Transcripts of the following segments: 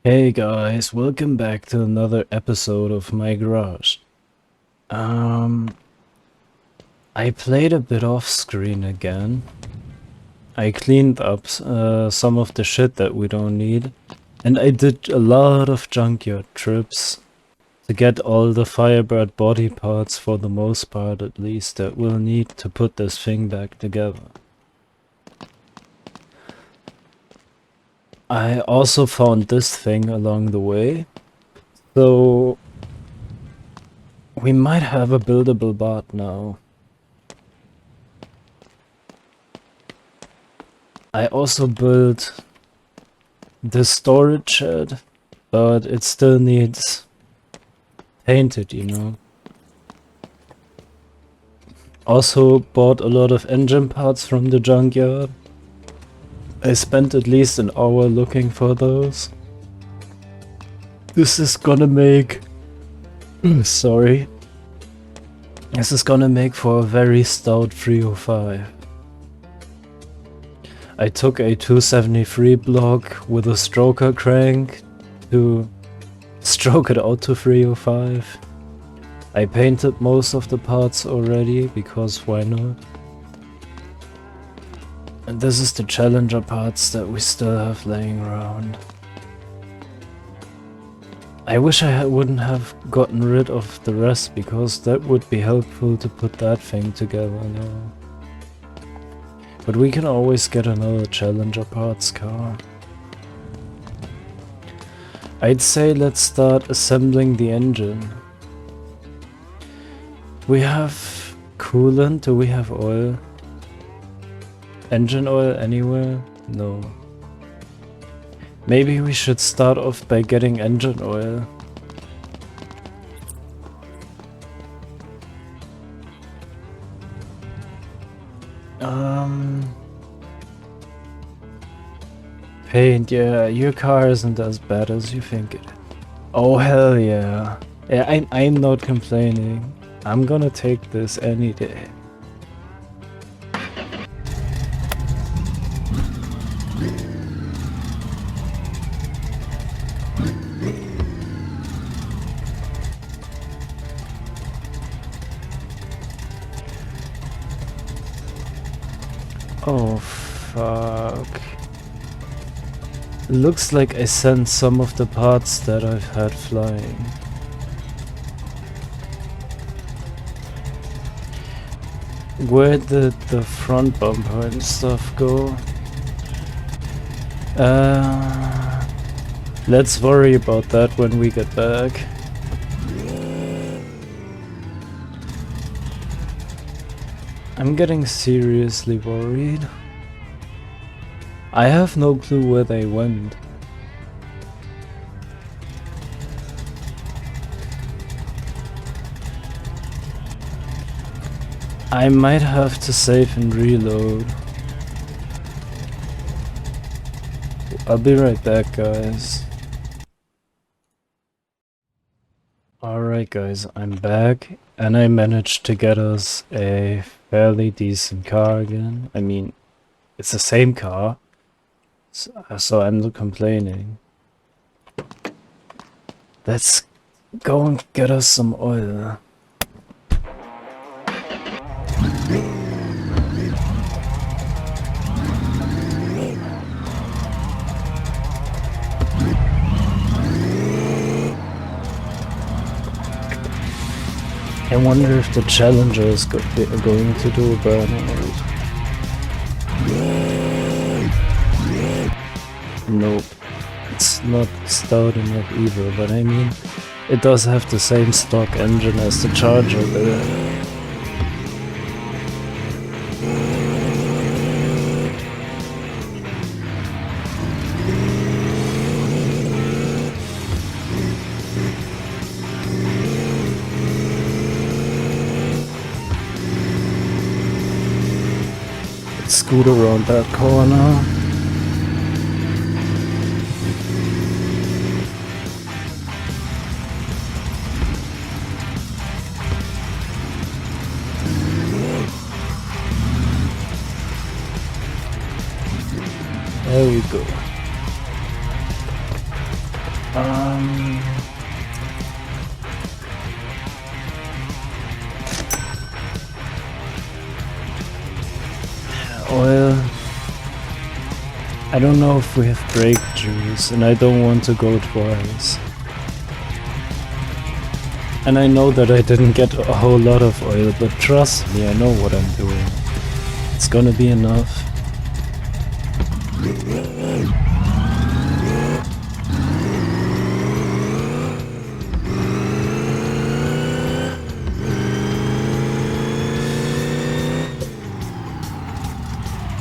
Hey guys, welcome back to another episode of My Garage. Um, I played a bit off screen again. I cleaned up some of the shit that we don't need, and I did a lot of junkyard trips to get all the Firebird body parts, for the most part at least, that we'll need to put this thing back together. I also found this thing along the way, so we might have a buildable bot now. I also built the storage shed, but it still needs painted, you know. Also bought a lot of engine parts from the junkyard. I spent at least an hour looking for those. This is gonna make... sorry. This is gonna make for a very stout 305. I took a 273 block with a stroker crank to stroke it out to 305. I painted most of the parts already, because why not? And this is the Challenger parts that we still have laying around. I wish I wouldn't have gotten rid of the rest, because that would be helpful to put that thing together now. But we can always get another Challenger parts car. I'd say let's start assembling the engine. We have coolant, do we have oil? Engine oil anywhere? No. Maybe we should start off by getting engine oil. Paint, yeah, your car isn't as bad as you think it is. Oh hell yeah. Yeah, I'm not complaining. I'm gonna take this any day. Oh fuck. Looks like I sent some of the parts that I've had flying. Where did the front bumper and stuff go? Let's worry about that when we get back. I'm getting seriously worried. I have no clue where they went. I might have to save and reload. I'll be right back, guys. Alright guys, I'm back, and I managed to get us a fairly decent car again. I mean, it's the same car, so I'm not complaining. Let's go and get us some oil. I wonder if the Challenger is going to do a burnout. Nope, it's not stout enough either, but I mean, it does have the same stock engine as the Charger there. Scoot around that corner. There we go. Um... Oil. I don't know if we have brake juice, and I don't want to go twice. And I know that I didn't get a whole lot of oil, but trust me, I know what I'm doing. It's gonna be enough.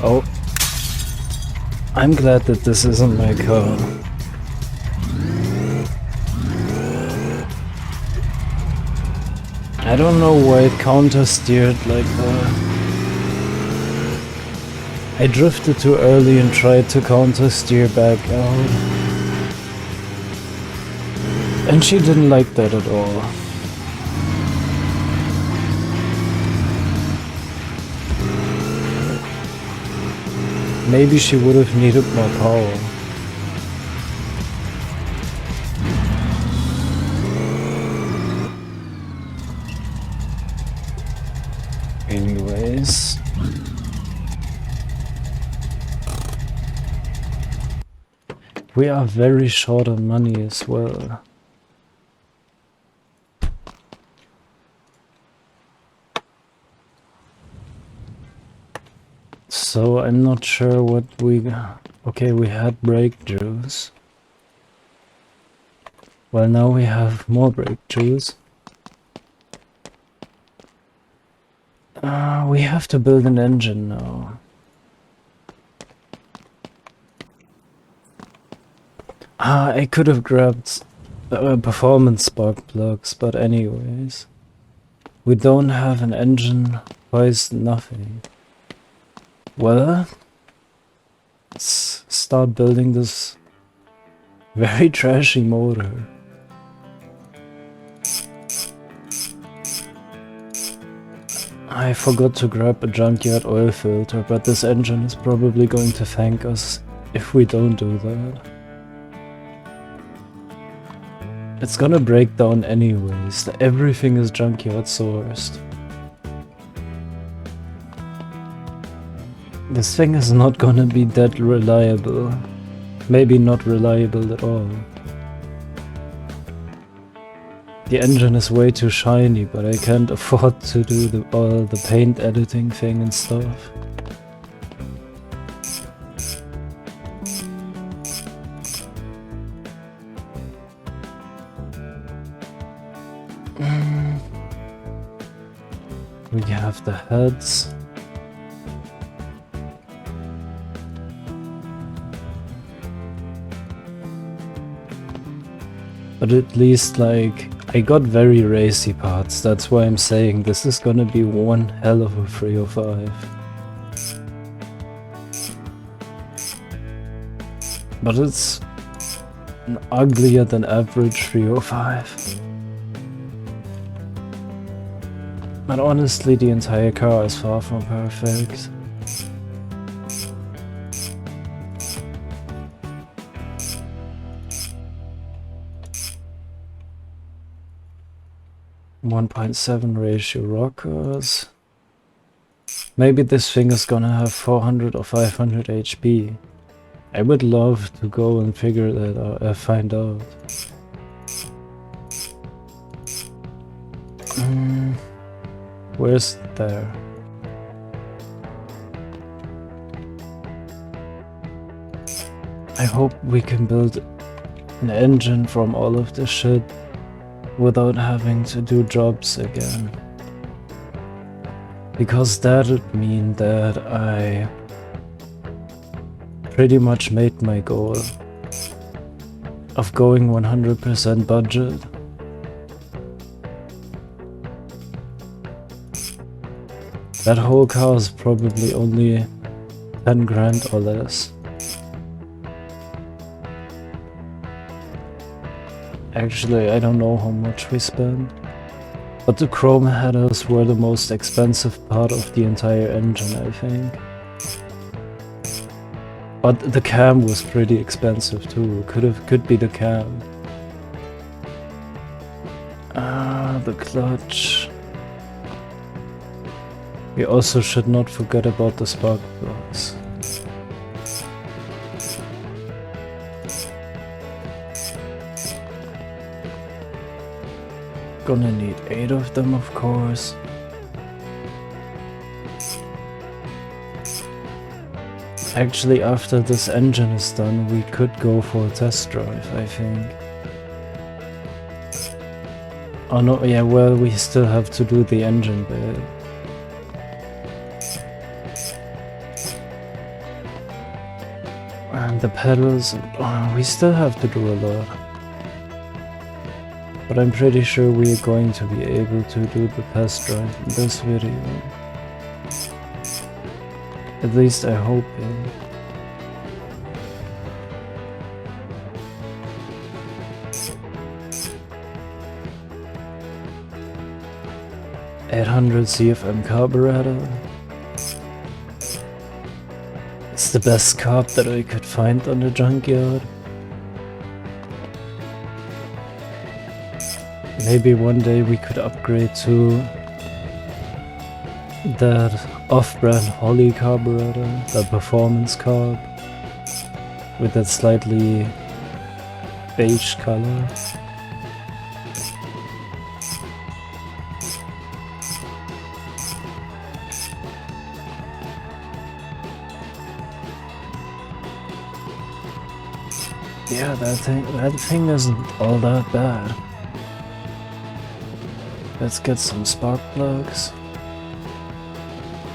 Oh. I'm glad that this isn't my car. I don't know why it counter-steered like that. I drifted too early and tried to counter-steer back out. And she didn't like that at all. Maybe she would have needed more power. Anyways. We are very short on money as well. So I'm not sure what we... Okay, we had brake juice. Well, now we have more brake juice. We have to build an engine now. I could have grabbed performance spark plugs, but anyways. We don't have an engine, twice nothing. Well, let's start building this very trashy motor. I forgot to grab a junkyard oil filter, but this engine is probably going to thank us if we don't do that. It's gonna break down anyways, everything is junkyard sourced. This thing is not gonna be that reliable. Maybe not reliable at all. The engine is way too shiny, but I can't afford to do all the paint editing thing and stuff. We have the heads. But at least, like, I got very racy parts, that's why I'm saying this is gonna be one hell of a 305. But it's an uglier than average 305. But honestly, the entire car is far from perfect. .7 ratio rockers. Maybe this thing is gonna have 400 or 500 HP. I would love to go and figure that out, find out. Where's there? I hope we can build an engine from all of this shit without having to do jobs again. Because that would mean that I pretty much made my goal of going 100% budget. That whole car is probably only 10 grand or less. Actually, I don't know how much we spent, but the chrome headers were the most expensive part of the entire engine, I think. But the cam was pretty expensive too. Could be the cam. The clutch. We also should not forget about the spark plugs. Gonna need 8 of them, of course. Actually, after this engine is done, we could go for a test drive, I think. Oh no, yeah, well, we still have to do the engine bit. And the pedals, we still have to do a lot. But I'm pretty sure we are going to be able to do the test drive in this video. At least I hope it. $800 CFM carburetor. It's the best carb that I could find on the junkyard. Maybe one day we could upgrade to that off-brand Holly carburetor, the performance carb, with that slightly beige color. Yeah, that thing isn't all that bad. Let's get some spark plugs.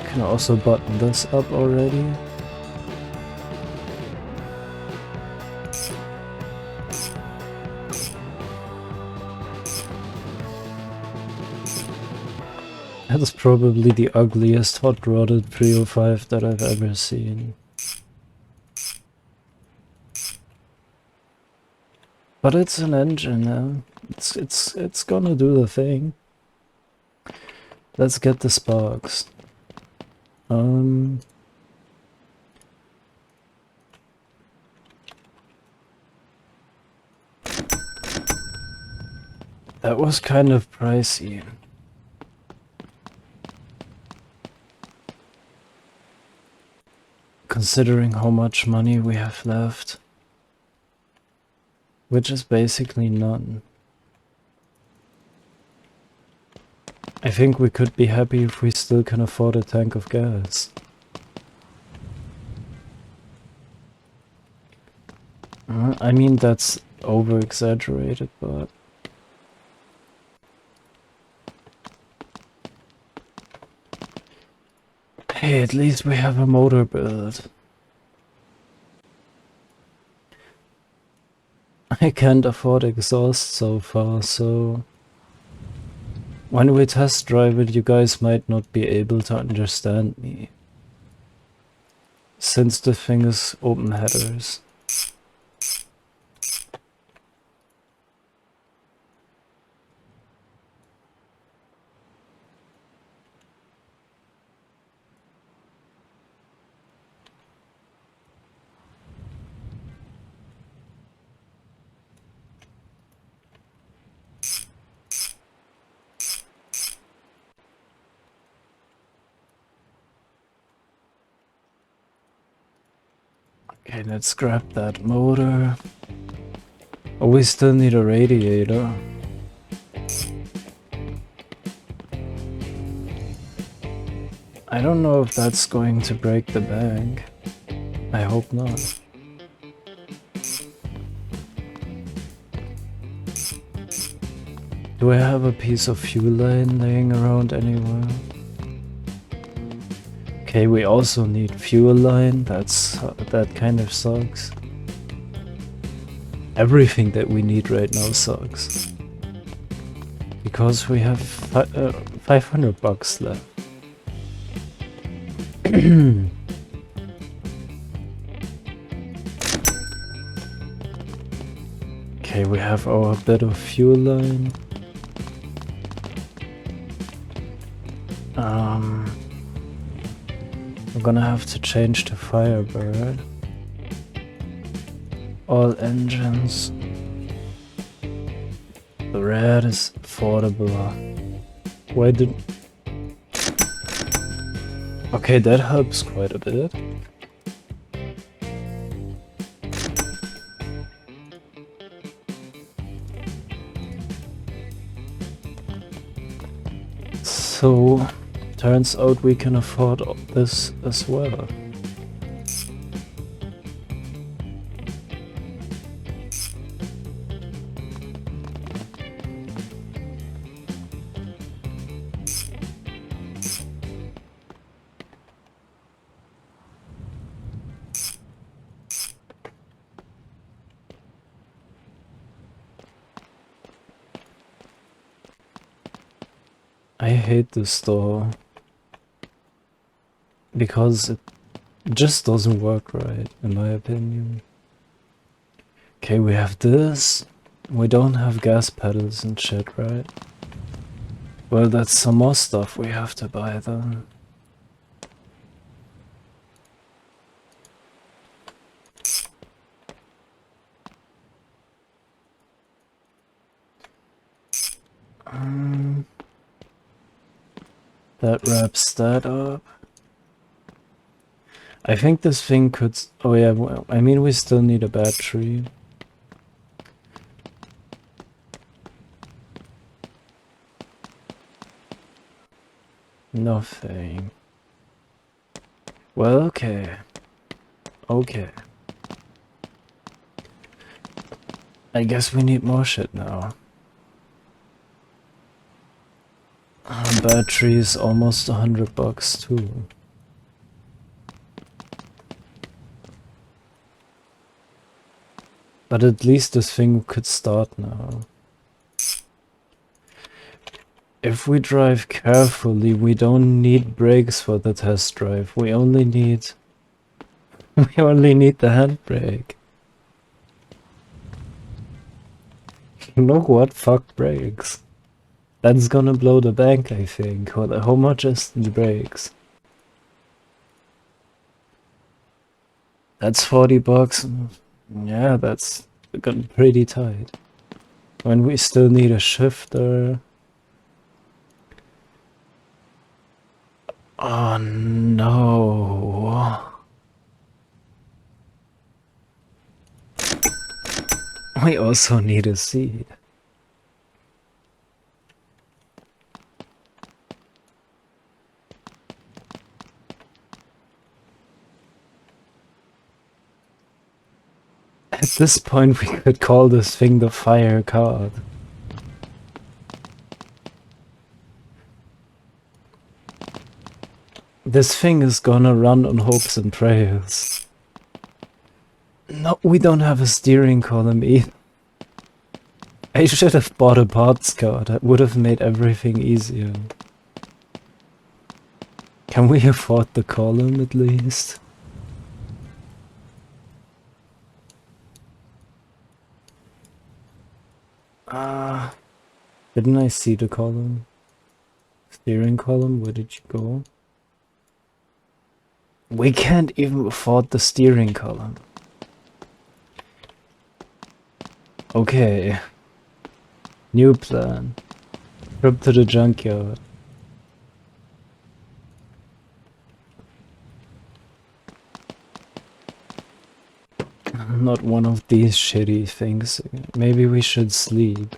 Can also button this up already. That's probably the ugliest hot-rodded 305 that I've ever seen. But it's an engine now. It's gonna do the thing. Let's get the sparks. That was kind of pricey. Considering how much money we have left. Which is basically none. I think we could be happy if we still can afford a tank of gas. I mean, that's over-exaggerated, but... Hey, at least we have a motor build. I can't afford exhaust so far, so... When we test drive it, you guys might not be able to understand me. Since the thing is open headers. Okay, let's grab that motor. Oh, we still need a radiator. I don't know if that's going to break the bank. I hope not. Do I have a piece of fuel line laying around anywhere? Okay, we also need fuel line. That kind of sucks. Everything that we need right now sucks. Because we have $500 left. Okay, we have our bit of fuel line. We're gonna have to change to Firebird. All engines. The red is affordable. Why did... Okay, that helps quite a bit. So, turns out we can afford this as well. I hate this store because it just doesn't work right, in my opinion. Okay, we have this. We don't have gas pedals and shit, right? Well, that's some more stuff we have to buy then. That wraps that up. I think this thing could... Oh yeah, well, I mean we still need a battery. Nothing. Well, okay. Okay. I guess we need more shit now. Battery is almost $100 too. But at least this thing could start now. If we drive carefully, we don't need brakes for the test drive. We only need... we only need the handbrake. You know what? Fuck brakes. That's gonna blow the bank, I think. How much is the brakes? That's $40. Yeah, that's gotten pretty tight. When we still need a shifter. Oh no. We also need a seat. At this point we could call this thing the Firekart. This thing is gonna run on hopes and prayers. No, we don't have a steering column either. I should have bought a parts card. That would have made everything easier. Can we afford the column at least? Didn't I see the column? Steering column, where did you go? We can't even afford the steering column. Okay. New plan. Trip to the junkyard. Not one of these shitty things. Maybe we should sleep.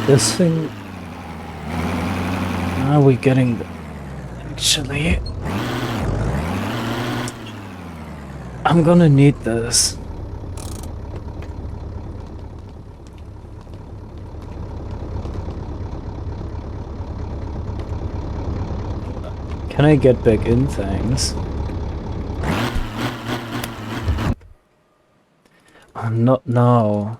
This thing... Are we getting... Actually... I'm gonna need this. Can I get back in? Thanks. Oh, not now.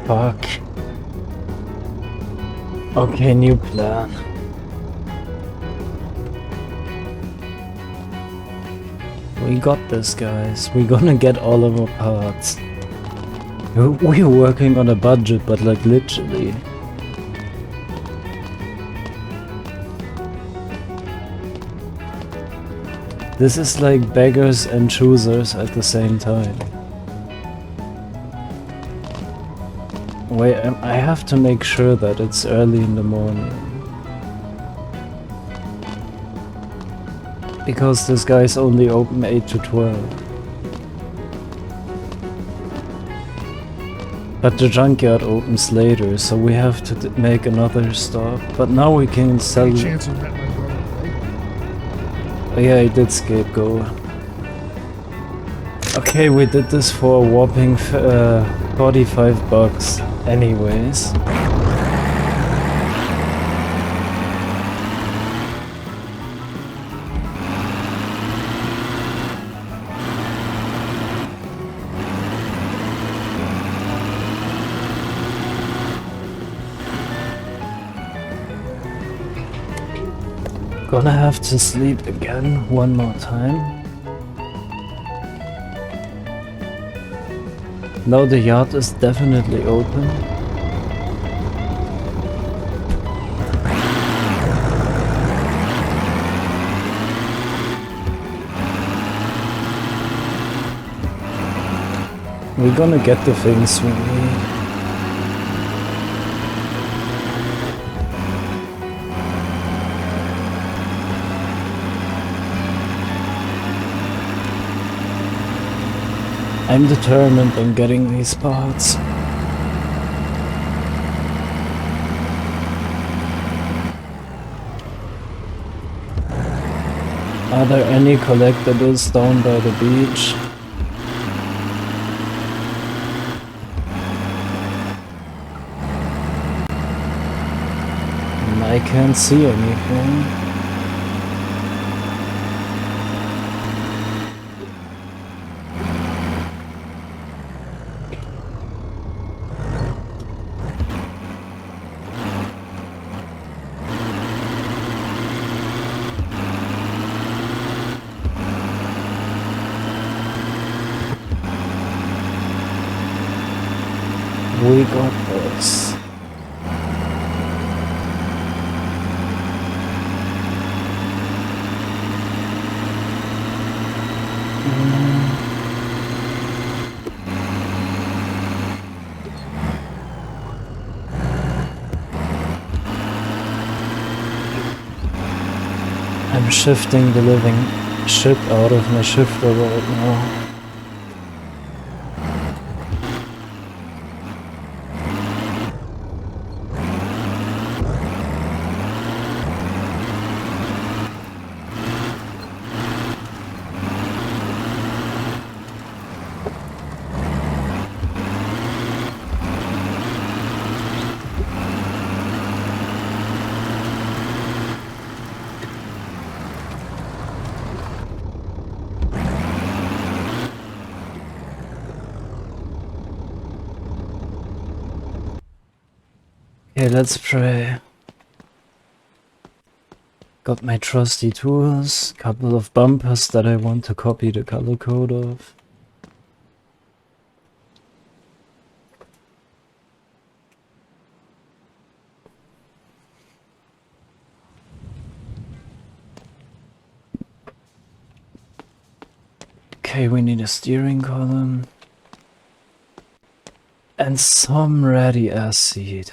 Fuck. Okay, new plan. We got this, guys. We're gonna get all of our parts. We're working on a budget, but like literally. This is like beggars and choosers at the same time. Wait, I have to make sure that it's early in the morning. Because this guy's only open 8 to 12. But the junkyard opens later, so we have to make another stop. But now we can sell... Any chance you met my brother, right? Oh yeah, I did scapegoat. Okay, we did this for a whopping 45 bucks anyways. Gonna have to sleep again one more time. Now the yard is definitely open. We're gonna get the things we need. I'm determined on getting these parts. Are there any collectibles down by the beach? I can't see anything. We got this. I'm shifting the living shit out of my shifter right now. Okay, let's pray. Got my trusty tools, couple of bumpers that I want to copy the color code of. Okay, we need a steering column. And some ready ass seed.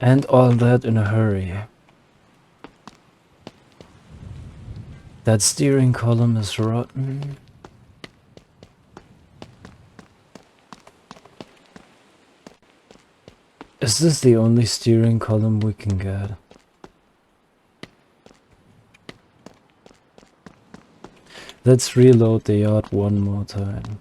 And all that in a hurry. That steering column is rotten. Is this the only steering column we can get? Let's reload the yard one more time.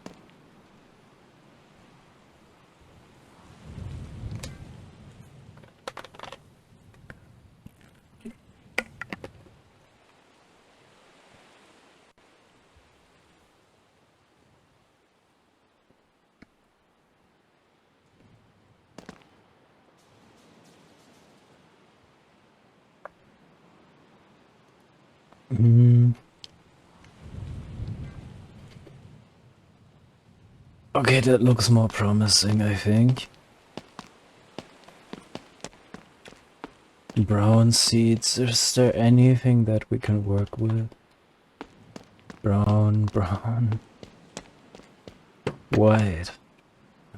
Mm. Okay, that looks more promising, I think. Brown seeds, is there anything that we can work with? Brown, brown. White.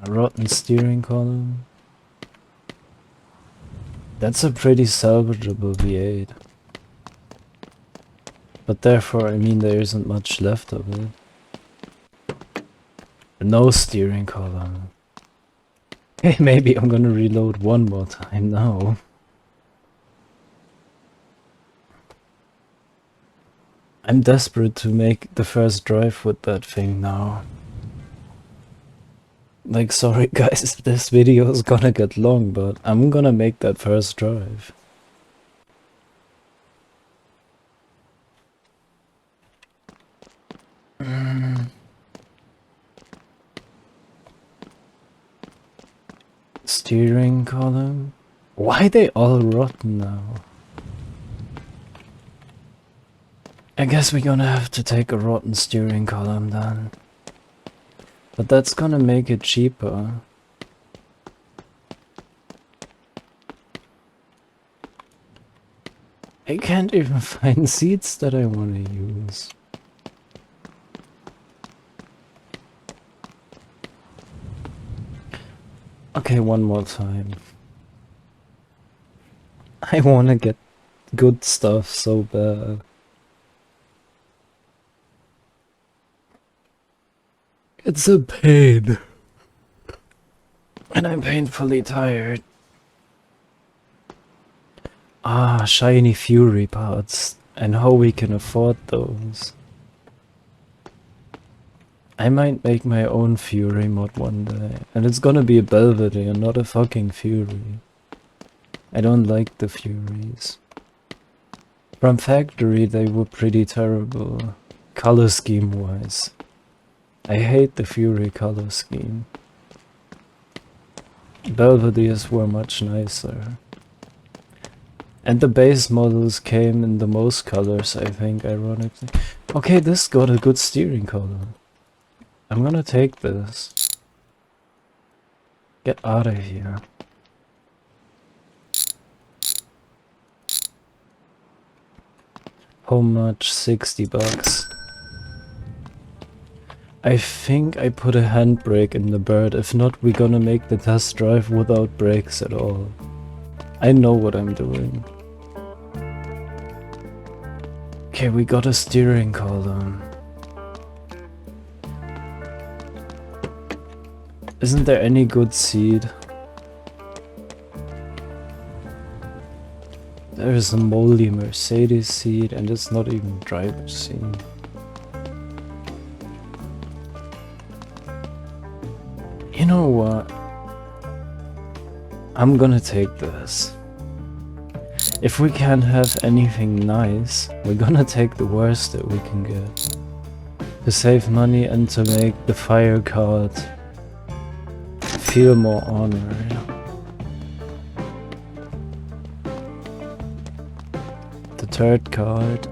A rotten steering column. That's a pretty salvageable V8. But therefore, I mean, there isn't much left of it. No steering column. Hey, maybe I'm gonna reload one more time now. I'm desperate to make the first drive with that thing now. Like, sorry guys, this video is gonna get long, but I'm gonna make that first drive. Steering column? Why they all rotten now? I guess we're gonna have to take a rotten steering column then. But that's gonna make it cheaper. I can't even find seats that I wanna use. Okay, one more time. I wanna get good stuff so bad. It's a pain. And I'm painfully tired. Ah, shiny Fury parts. And how we can afford those. I might make my own Fury mod one day. And it's gonna be a Belvedere, not a fucking Fury. I don't like the Furies. From factory they were pretty terrible. Color scheme wise. I hate the Fury color scheme. Belvederes were much nicer. And the base models came in the most colors, I think, ironically. Okay, this got a good steering color. I'm gonna take this. Get out of here. How much? 60 bucks. I think I put a handbrake in the bird. If not, we're gonna make the test drive without brakes at all. I know what I'm doing. Okay, we got a steering column. Isn't there any good seat? There is a moldy Mercedes seat and it's not even driver's seat. You know what? I'm gonna take this. If we can't have anything nice, we're gonna take the worst that we can get. To save money and to make the Firekart feel more honored. The third card.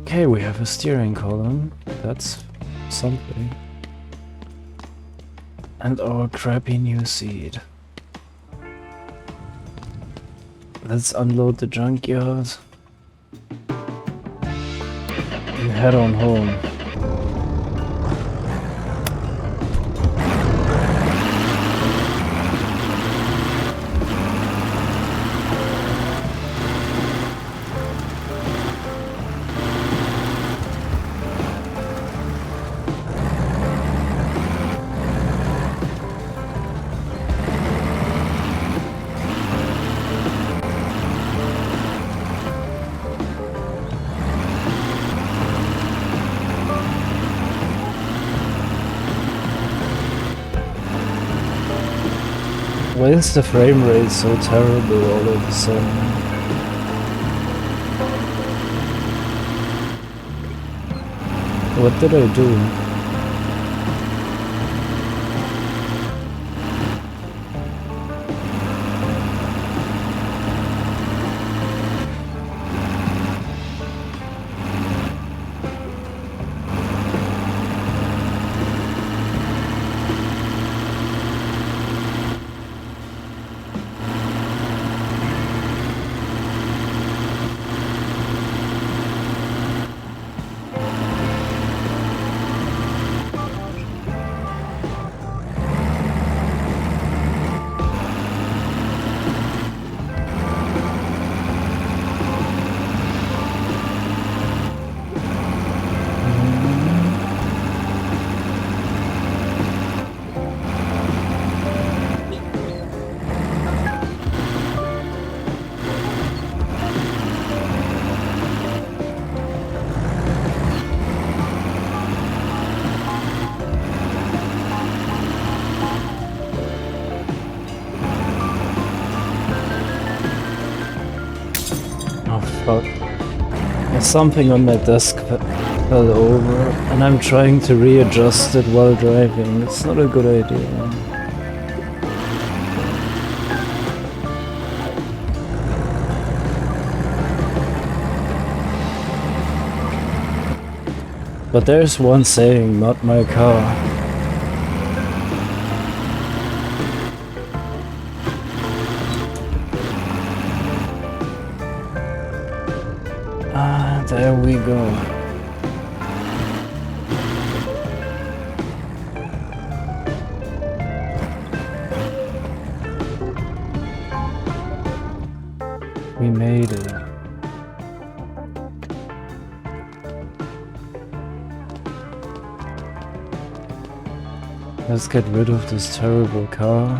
Okay, we have a steering column. That's something. And our crappy new seat. Let's unload the junkyard and head on home. Why is the frame rate so terrible all of a sudden? What did I do? Fuck. Something on my desk fell over, and I'm trying to readjust it while driving. It's not a good idea. But there's one saying, not my car. Ah, there we go. We made it. Let's get rid of this terrible car.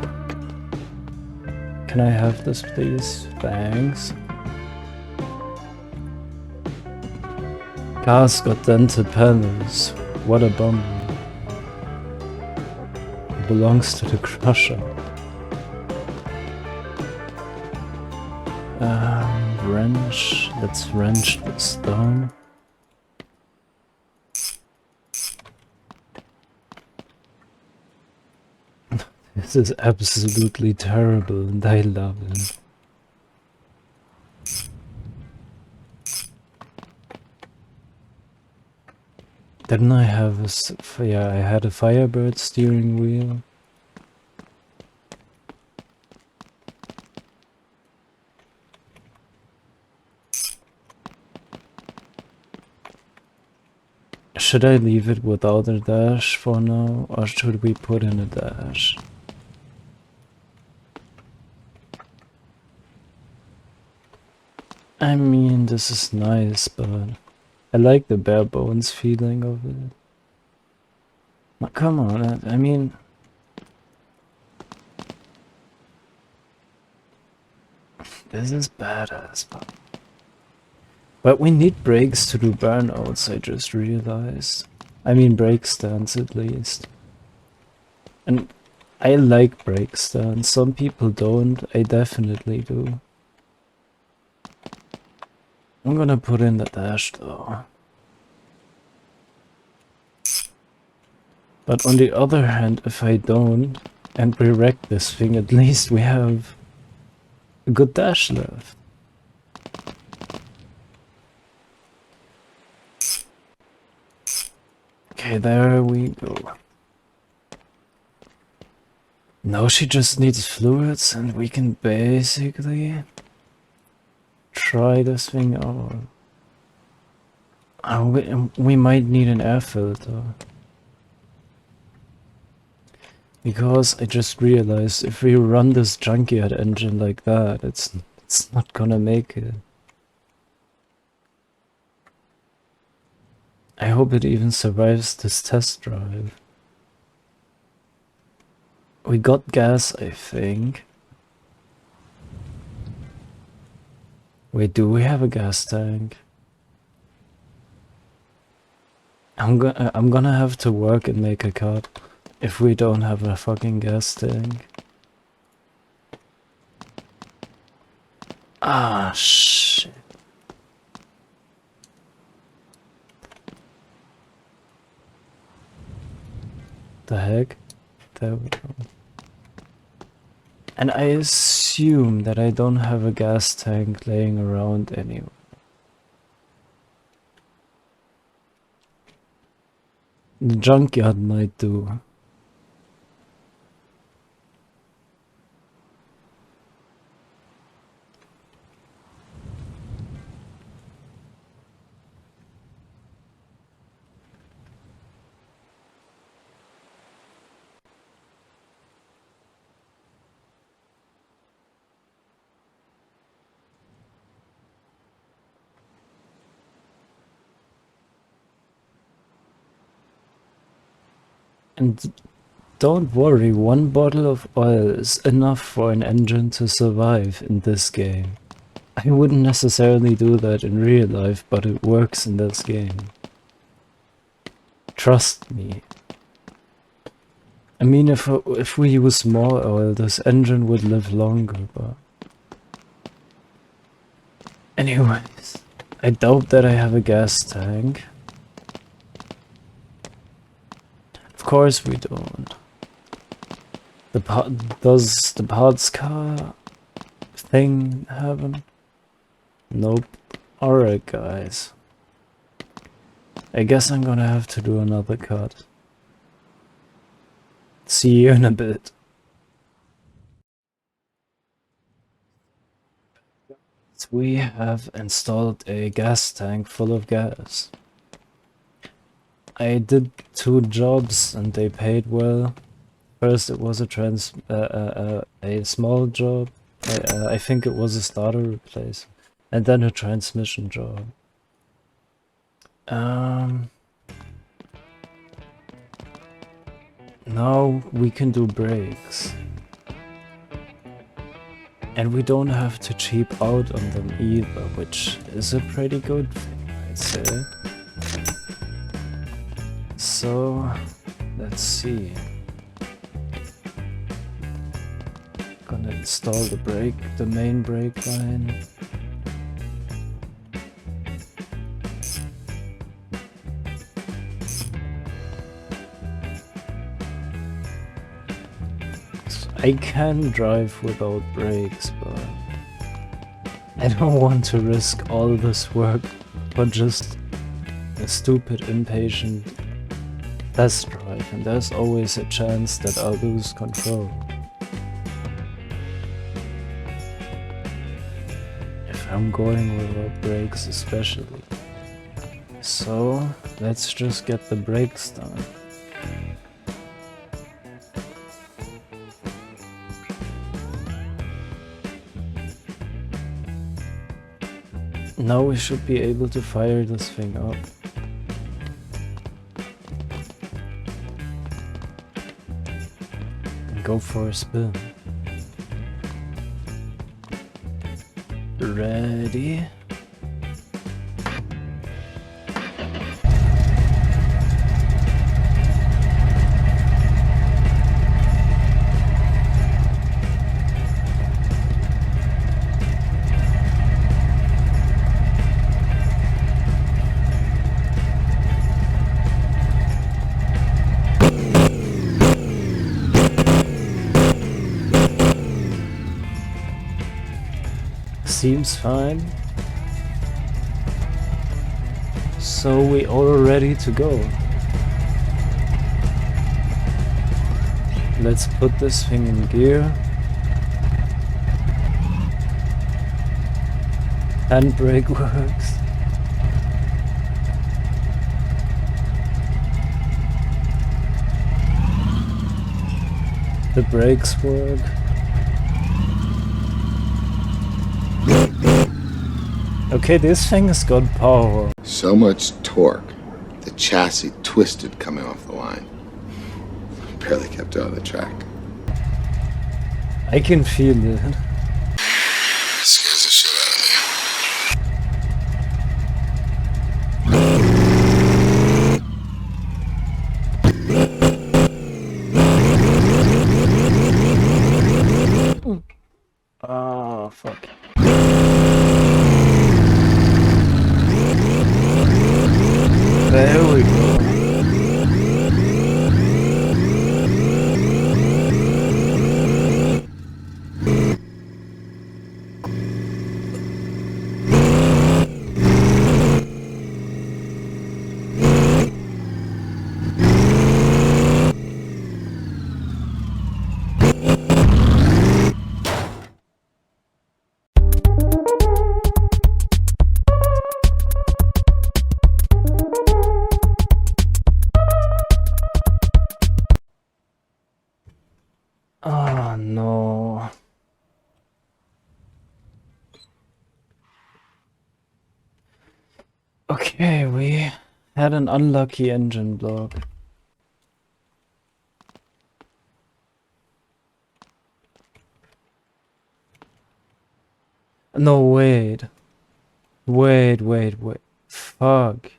Can I have this, please? Thanks. Car's got dented panels. What a bummer. It belongs to the crusher. Wrench. Let's wrench this down. This is absolutely terrible and I love it. Didn't I have a yeah, I had a Firebird steering wheel. Should I leave it without a dash for now, or should we put in a dash? I mean, this is nice, but I like the bare bones feeling of it. Now, come on, I mean... This is badass, but we need brakes to do burnouts, I just realized. I mean brake stands at least. And I like brake stands, some people don't, I definitely do. I'm gonna put in the dash though. But on the other hand, if I don't, and we wreck this thing, at least we have a good dash left. Okay, there we go. Now she just needs fluids and we can basically try this thing out. We might need an air filter. Because I just realized if we run this junkyard engine like that, it's not gonna make it. I hope it even survives this test drive. We got gas, I think. Wait, do we have a gas tank? I'm gonna have to work and make a cut if we don't have a fucking gas tank. Ah, shit. The heck? There we go. And I assume that I don't have a gas tank laying around anywhere. The junkyard might do. And don't worry, one bottle of oil is enough for an engine to survive in this game. I wouldn't necessarily do that in real life, but it works in this game. Trust me. I mean, if we use more oil, this engine would live longer, but... Anyways. I doubt that I have a gas tank. Of course we don't. Does the parts car thing happen? Nope. Alright, guys. I guess I'm gonna have to do another cut. See you in a bit. We have installed a gas tank full of gas. I did 2 jobs and they paid well. First it was a small job. I think it was a starter replacement. And then a transmission job. Now we can do brakes. And we don't have to cheap out on them either, which is a pretty good thing, I'd say. So, let's see. Gonna install the main brake line. I can drive without brakes, but I don't want to risk all this work for just a stupid, impatient test drive, and there's always a chance that I'll lose control. If I'm going without brakes especially. So, let's just get the brakes done. Now we should be able to fire this thing up. And go for a spin. Ready? Seems fine. So we all ready to go. Let's put this thing in gear. Handbrake works. The brakes work. Okay, this thing has got power. So much torque, the chassis twisted coming off the line. Barely kept it on the track. I can feel it. Scares the shit out of me. Ah, fuck. There we go. Oh no. Okay, we had an unlucky engine block. No, wait. Wait. Fuck.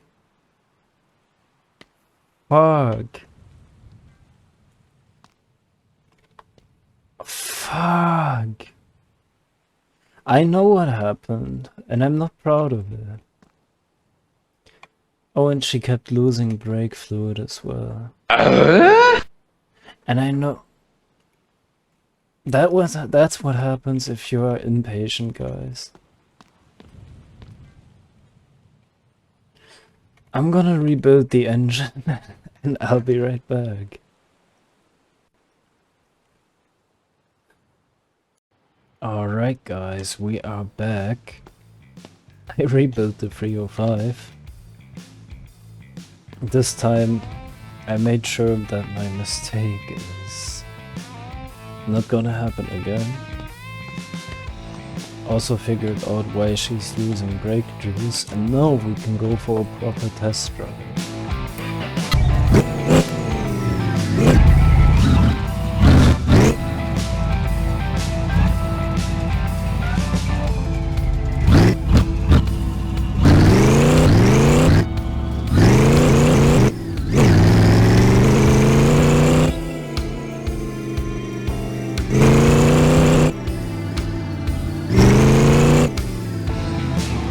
Fuck. Fuck. I know what happened, and I'm not proud of it. Oh, and she kept losing brake fluid as well. And I know that's what happens if you are impatient, guys. I'm gonna rebuild the engine and I'll be right back. Alright guys, we are back. I rebuilt the 305. This time I made sure that my mistake is not gonna happen again. Also figured out why she's losing brake juice, and now we can go for a proper test drive.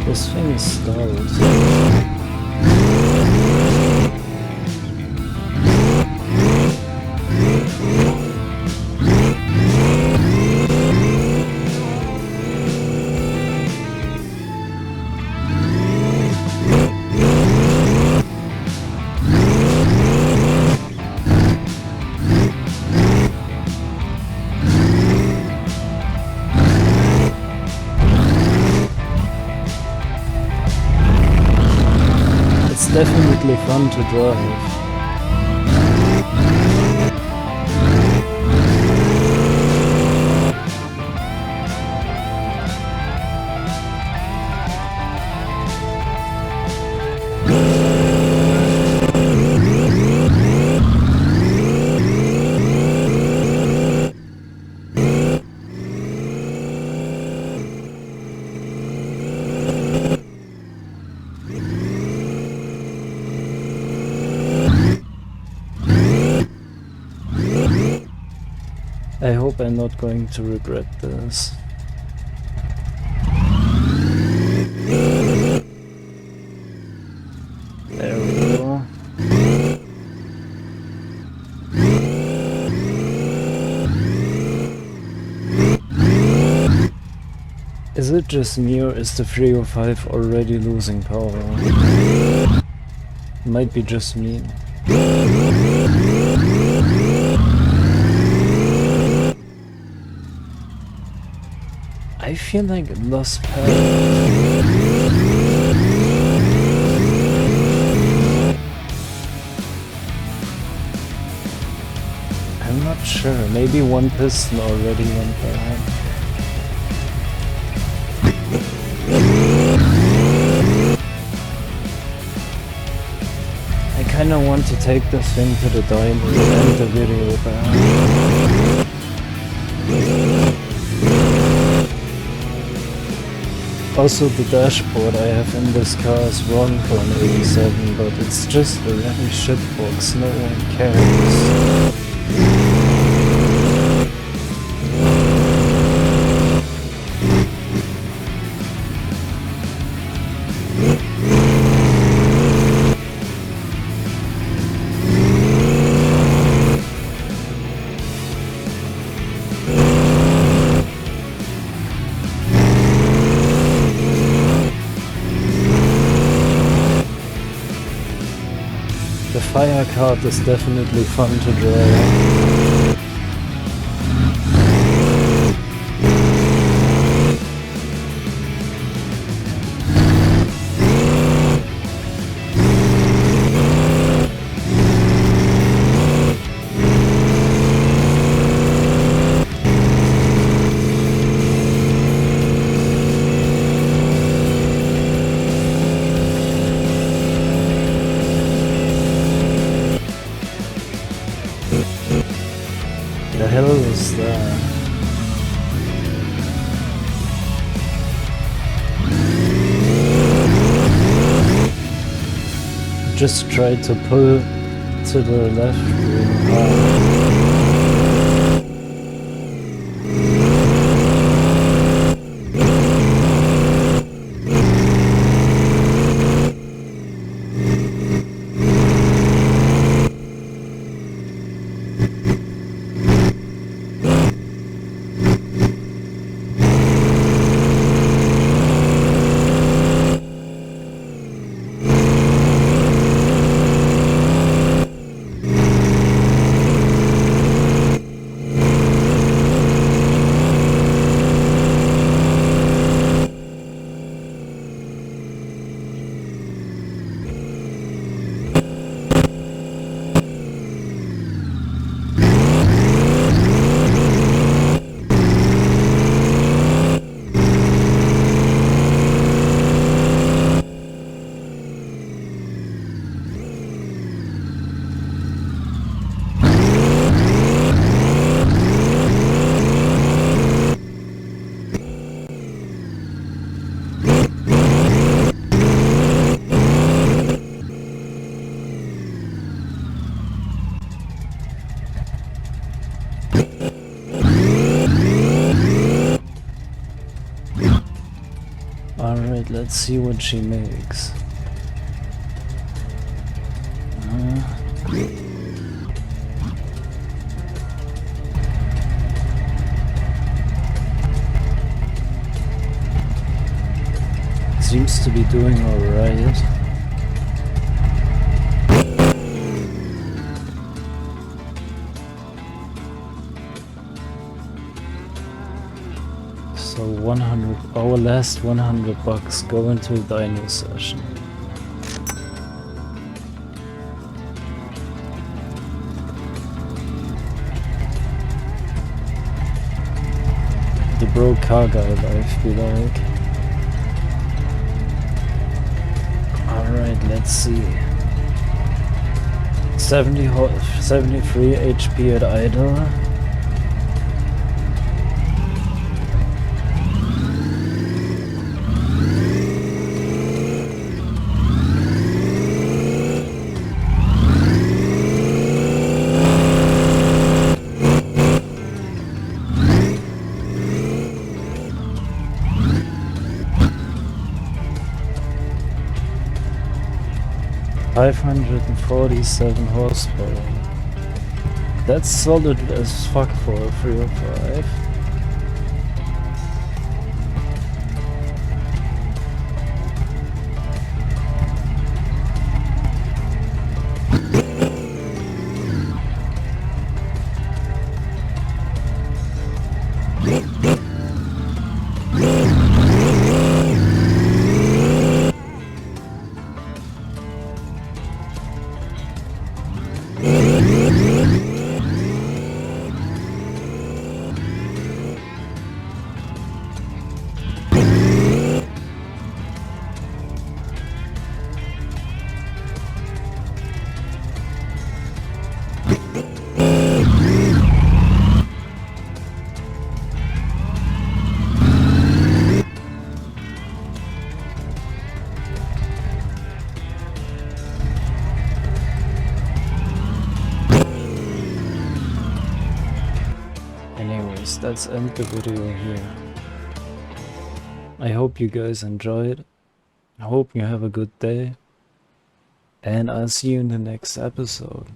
This thing is stalled. It's definitely fun to drive. I hope I'm not going to regret this. There we go. Is it just me, or is the 305 already losing power? Might be just me. I feel like it lost power. I'm not sure, maybe one piston already went bad. I kinda want to take this thing to the diner and end the video back. Also, the dashboard I have in this car is wrong for an 87, but it's just a rally shitbox, no one cares. The Firekart is definitely fun to drive. The hell is that? Just try to pull to the left really hard. let's see what she makes. Seems to be doing alright. So 100, our last 100 bucks go into a dino session. The broke car guy life be like. Alright, let's see. 73 HP at idle. $547 horsepower. That's solid as fuck for a 305. Anyways, let's end the video here. I hope you guys enjoyed. I hope you have a good day. And I'll see you in the next episode.